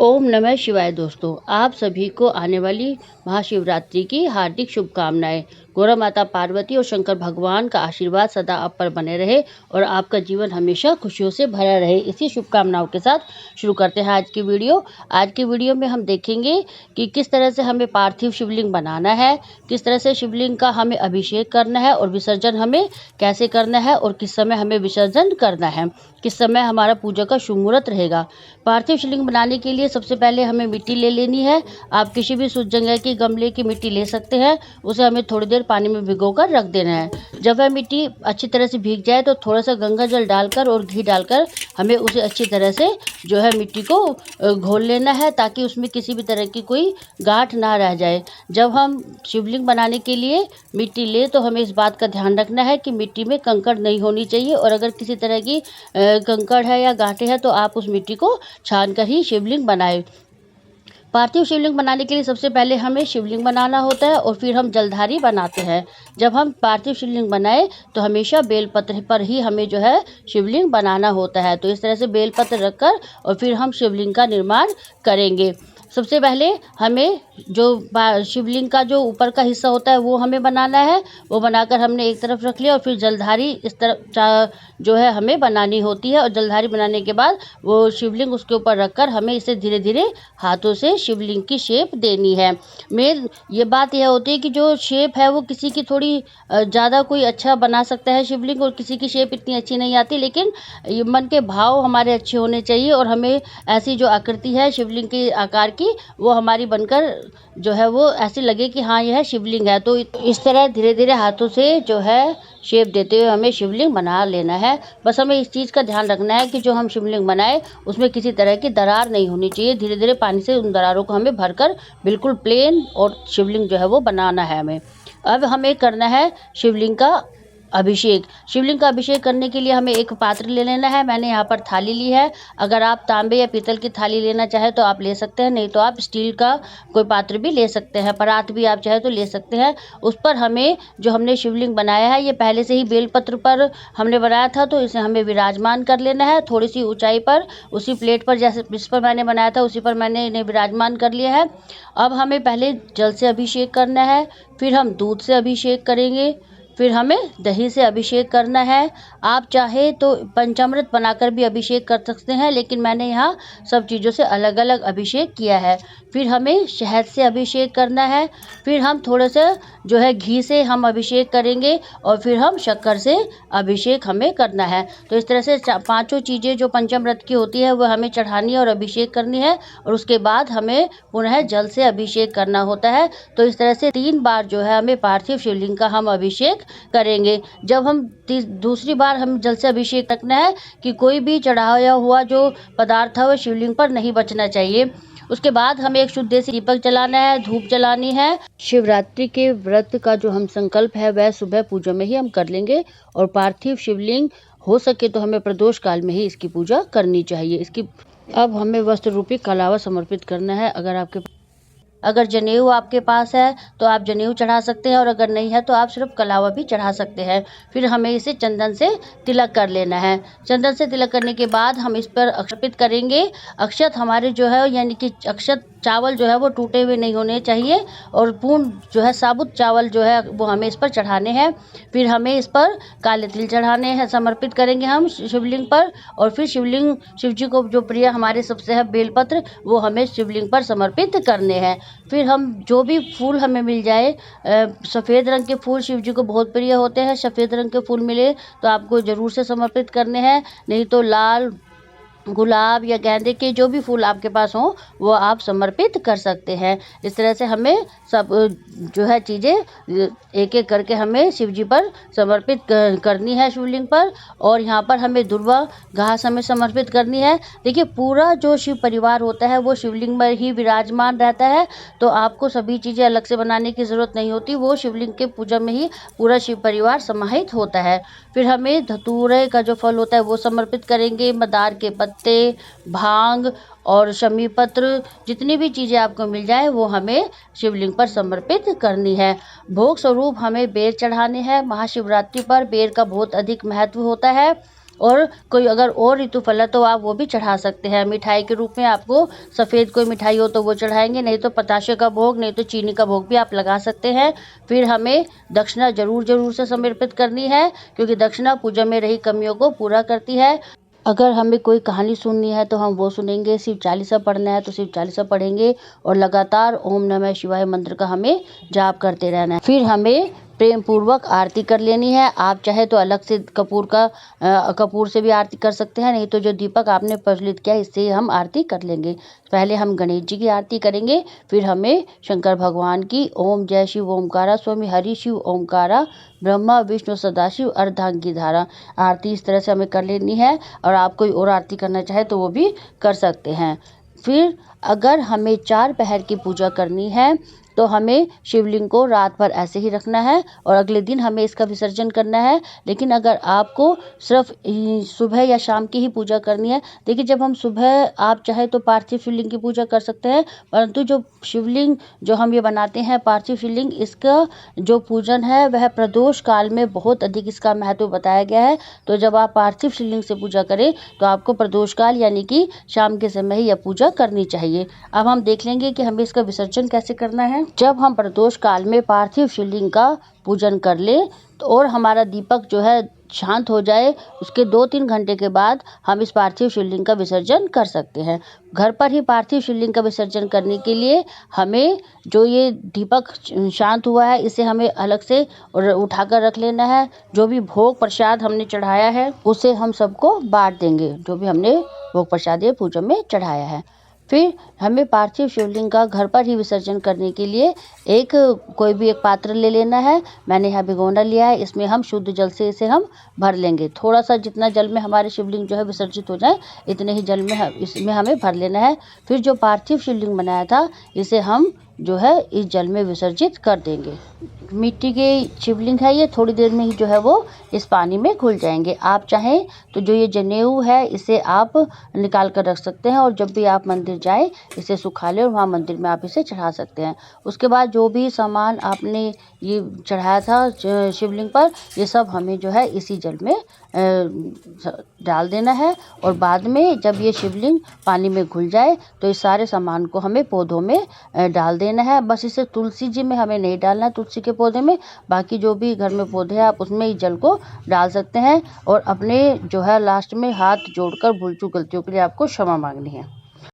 ओम नमः शिवाय। दोस्तों, आप सभी को आने वाली महाशिवरात्रि की हार्दिक शुभकामनाएं। गौरा माता पार्वती और शंकर भगवान का आशीर्वाद सदा आप पर बने रहे और आपका जीवन हमेशा खुशियों से भरा रहे। इसी शुभकामनाओं के साथ शुरू करते हैं आज की वीडियो। आज की वीडियो में हम देखेंगे कि किस तरह से हमें पार्थिव शिवलिंग बनाना है, किस तरह से शिवलिंग का हमें अभिषेक करना है और विसर्जन हमें कैसे करना है और किस समय हमें विसर्जन करना है, किस समय हमारा पूजा का शुभ मुहूर्त रहेगा। पार्थिव शिवलिंग बनाने के लिए सबसे पहले हमें मिट्टी ले लेनी है। आप किसी भी शुद्ध जगह की गमले की मिट्टी ले सकते हैं। उसे हमें थोड़ी देर पानी में भिगोकर रख देना है। जब वह मिट्टी अच्छी तरह से भीग जाए तो थोड़ा सा गंगा जल डालकर और घी डालकर हमें उसे अच्छी तरह से मिट्टी को घोल लेना है, ताकि उसमें किसी भी तरह की कोई गांठ ना रह जाए। जब हम शिवलिंग बनाने के लिए मिट्टी ले तो हमें इस बात का ध्यान रखना है कि मिट्टी में कंकड़ नहीं होनी चाहिए, और अगर किसी तरह की कंकड़ है या गांठें हैं तो आप उस मिट्टी को छान कर ही शिवलिंग बनाएं। पार्थिव शिवलिंग बनाने के लिए सबसे पहले हमें शिवलिंग बनाना होता है और फिर हम जलधारी बनाते हैं। जब हम पार्थिव शिवलिंग बनाए तो हमेशा बेलपत्र पर ही हमें शिवलिंग बनाना होता है। तो इस तरह से बेलपत्र रखकर और फिर हम शिवलिंग का निर्माण करेंगे। सबसे पहले हमें शिवलिंग का जो ऊपर का हिस्सा होता है वो हमें बनाना है। वो बनाकर हमने एक तरफ रख लिया और फिर जलधारी इस तरफ हमें बनानी होती है। और जलधारी बनाने के बाद वो शिवलिंग उसके ऊपर रखकर हमें इसे धीरे धीरे हाथों से शिवलिंग की शेप देनी है। मेन ये बात यह होती है कि जो शेप है वो किसी की थोड़ी ज़्यादा कोई अच्छा बना सकता है शिवलिंग, और किसी की शेप इतनी अच्छी नहीं आती, लेकिन ये मन के भाव हमारे अच्छे होने चाहिए और हमें ऐसी जो आकृति है शिवलिंग के आकार की वो हमारी बनकर वो ऐसे लगे कि हाँ यह शिवलिंग है। तो इस तरह धीरे धीरे हाथों से शेप देते हुए हमें शिवलिंग बना लेना है। बस हमें इस चीज़ का ध्यान रखना है कि जो हम शिवलिंग बनाए उसमें किसी तरह की दरार नहीं होनी चाहिए। धीरे धीरे पानी से उन दरारों को हमें भरकर बिल्कुल प्लेन और शिवलिंग वो बनाना है हमें। अब हमें करना है शिवलिंग का अभिषेक। शिवलिंग का अभिषेक करने के लिए हमें एक पात्र ले लेना है। मैंने यहाँ पर थाली ली है। अगर आप तांबे या पीतल की थाली लेना चाहे तो आप ले सकते हैं, नहीं तो आप स्टील का कोई पात्र भी ले सकते हैं। परात भी आप चाहे तो ले सकते हैं। उस पर हमें जो हमने शिवलिंग बनाया है ये पहले से ही बेलपत्र पर हमने बनाया था, तो इसे हमें विराजमान कर लेना है थोड़ी सी ऊंचाई पर। उसी प्लेट पर जैसे जिस पर मैंने बनाया था उसी पर मैंने इन्हें विराजमान कर लिया है। अब हमें पहले जल से अभिषेक करना है, फिर हम दूध से अभिषेक करेंगे, फिर हमें दही से अभिषेक करना है। आप चाहे तो पंचामृत बनाकर भी अभिषेक कर सकते हैं, लेकिन मैंने यहाँ सब चीज़ों से अलग अलग अभिषेक किया है। फिर हमें शहद से अभिषेक करना है, फिर हम थोड़े से घी से हम अभिषेक करेंगे, और फिर हम शक्कर से अभिषेक हमें करना है। तो इस तरह से पांचों चीज़ें जो पंचामृत की होती है वो हमें चढ़ानी और अभिषेक करनी है, और उसके बाद हमें पुनः जल से अभिषेक करना होता है। तो इस तरह से 3 बार हमें पार्थिव शिवलिंग का हम अभिषेक करेंगे। जब हम दूसरी बार हम जल से अभिषेक रखना है कि कोई भी चढ़ाया हुआ जो पदार्थ है वो शिवलिंग पर नहीं बचना चाहिए। उसके बाद हमें एक शुद्ध देसी दीपक जलाना है, धूप जलानी है। शिवरात्रि के व्रत का जो हम संकल्प है वह सुबह पूजा में ही हम कर लेंगे, और पार्थिव शिवलिंग हो सके तो हमें प्रदोष काल में ही इसकी पूजा करनी चाहिए। अब हमें वस्त्र रूपी कलावा समर्पित करना है। अगर जनेऊ आपके पास है तो आप जनेऊ चढ़ा सकते हैं, और अगर नहीं है तो आप सिर्फ कलावा भी चढ़ा सकते हैं। फिर हमें इसे चंदन से तिलक कर लेना है। चंदन से तिलक करने के बाद हम इस पर अर्पित करेंगे। अक्षत हमारे यानी कि अक्षत चावल वो टूटे हुए नहीं होने चाहिए, और पूर्ण साबुत चावल वो हमें इस पर चढ़ाने हैं। फिर हमें इस पर काले तिल चढ़ाने हैं, समर्पित करेंगे हम शिवलिंग पर। और फिर शिव जी को जो प्रिय हमारे सबसे है बेलपत्र, वो हमें शिवलिंग पर समर्पित करने हैं। फिर हम जो भी फूल हमें मिल जाए, सफ़ेद रंग के फूल शिव जी को बहुत प्रिय होते हैं। सफ़ेद रंग के फूल मिले तो आपको ज़रूर से समर्पित करने हैं, नहीं तो लाल, गुलाब या गेंदे के जो भी फूल आपके पास हों वो आप समर्पित कर सकते हैं। इस तरह से हमें सब चीज़ें एक एक करके हमें शिव जी पर समर्पित करनी है शिवलिंग पर। और यहाँ पर हमें दुर्वा घास हमें समर्पित करनी है। देखिए, पूरा जो शिव परिवार होता है वो शिवलिंग में ही विराजमान रहता है, तो आपको सभी चीज़ें अलग से बनाने की ज़रूरत नहीं होती। वो शिवलिंग के पूजा में ही पूरा शिव परिवार समाहित होता है। फिर हमें धतूरे का जो फल होता है वो समर्पित करेंगे, मदार के पत्ते, भांग और शमी पत्र, जितनी भी चीज़ें आपको मिल जाए वो हमें शिवलिंग पर समर्पित करनी है। भोग स्वरूप हमें बेर चढ़ाने हैं। महाशिवरात्रि पर बेर का बहुत अधिक महत्व होता है, और कोई अगर और ऋतुफल है तो आप वो भी चढ़ा सकते हैं। मिठाई के रूप में आपको सफ़ेद कोई मिठाई हो तो वो चढ़ाएंगे, नहीं तो बताशे का भोग, नहीं तो चीनी का भोग भी आप लगा सकते हैं। फिर हमें दक्षिणा जरूर से समर्पित करनी है, क्योंकि दक्षिणा पूजा में रही कमियों को पूरा करती है। अगर हमें कोई कहानी सुननी है तो हम वो सुनेंगे, शिव चालीसा पढ़ना है तो शिव चालीसा पढ़ेंगे, और लगातार ओम नमः शिवाय मंत्र का हमें जाप करते रहना है। फिर हमें प्रेम पूर्वक आरती कर लेनी है। आप चाहे तो अलग से कपूर से भी आरती कर सकते हैं, नहीं तो जो दीपक आपने प्रज्वलित किया इससे हम आरती कर लेंगे। पहले हम गणेश जी की आरती करेंगे, फिर हमें शंकर भगवान की ओम जय शिव ओमकारा स्वामी हरि शिव ओमकारा ब्रह्मा विष्णु सदाशिव अर्धांगी धारा आरती इस तरह से हमें कर लेनी है। और आप कोई और आरती करना चाहे तो वो भी कर सकते हैं। फिर अगर हमें 4 पहर की पूजा करनी है तो हमें शिवलिंग को रात भर ऐसे ही रखना है और अगले दिन हमें इसका विसर्जन करना है। लेकिन अगर आपको सिर्फ सुबह या शाम की ही पूजा करनी है, देखिए जब हम सुबह आप चाहे तो पार्थिव शिवलिंग की पूजा कर सकते हैं, परंतु जो शिवलिंग जो हम ये बनाते हैं पार्थिव शिवलिंग, इसका जो पूजन है वह प्रदोष काल में बहुत अधिक इसका महत्व बताया गया है। तो जब आप पार्थिव शिवलिंग से पूजा करें तो आपको प्रदोष काल यानी कि शाम के समय ही यह पूजा करनी चाहिए। अब हम देख लेंगे कि हमें इसका विसर्जन कैसे करना है। जब हम प्रदोष काल में पार्थिव शिवलिंग का पूजन कर ले तो और हमारा दीपक जो है शांत हो जाए, उसके 2-3 घंटे के बाद हम इस पार्थिव शिवलिंग का विसर्जन कर सकते हैं। घर पर ही पार्थिव शिवलिंग का विसर्जन करने के लिए हमें जो ये दीपक शांत हुआ है इसे हमें अलग से उठाकर रख लेना है। जो भी भोग प्रसाद हमने चढ़ाया है उसे हम सबको बांट देंगे, जो भी हमने भोग प्रसाद ये पूजा में चढ़ाया है। फिर हमें पार्थिव शिवलिंग का घर पर ही विसर्जन करने के लिए कोई भी एक पात्र ले लेना है। मैंने यहाँ भिगोना लिया है, इसमें हम शुद्ध जल से इसे हम भर लेंगे। थोड़ा सा जितना जल में हमारे शिवलिंग जो है विसर्जित हो जाए इतने ही जल में इसमें हमें भर लेना है। फिर जो पार्थिव शिवलिंग बनाया था इसे हम जो है इस जल में विसर्जित कर देंगे। मिट्टी के शिवलिंग है ये थोड़ी देर में ही जो है वो इस पानी में घुल जाएंगे। आप चाहें तो जो ये जनेऊ है इसे आप निकाल कर रख सकते हैं और जब भी आप मंदिर जाए इसे सुखा लें और वहाँ मंदिर में आप इसे चढ़ा सकते हैं। उसके बाद जो भी सामान आपने ये चढ़ाया था शिवलिंग पर, ये सब हमें जो है इसी जल में डाल देना है। और बाद में जब ये शिवलिंग पानी में घुल जाए तो इस सारे सामान को हमें पौधों में डाल देना है। बस इसे तुलसी जी में हमें नहीं डालना है, तुलसी के पौधे में, बाकी जो भी घर में पौधे हैं आप उसमें इस जल को डाल सकते हैं। और अपने जो है लास्ट में हाथ जोड़कर भूल चूक गलतियों के लिए आपको क्षमा मांगनी है।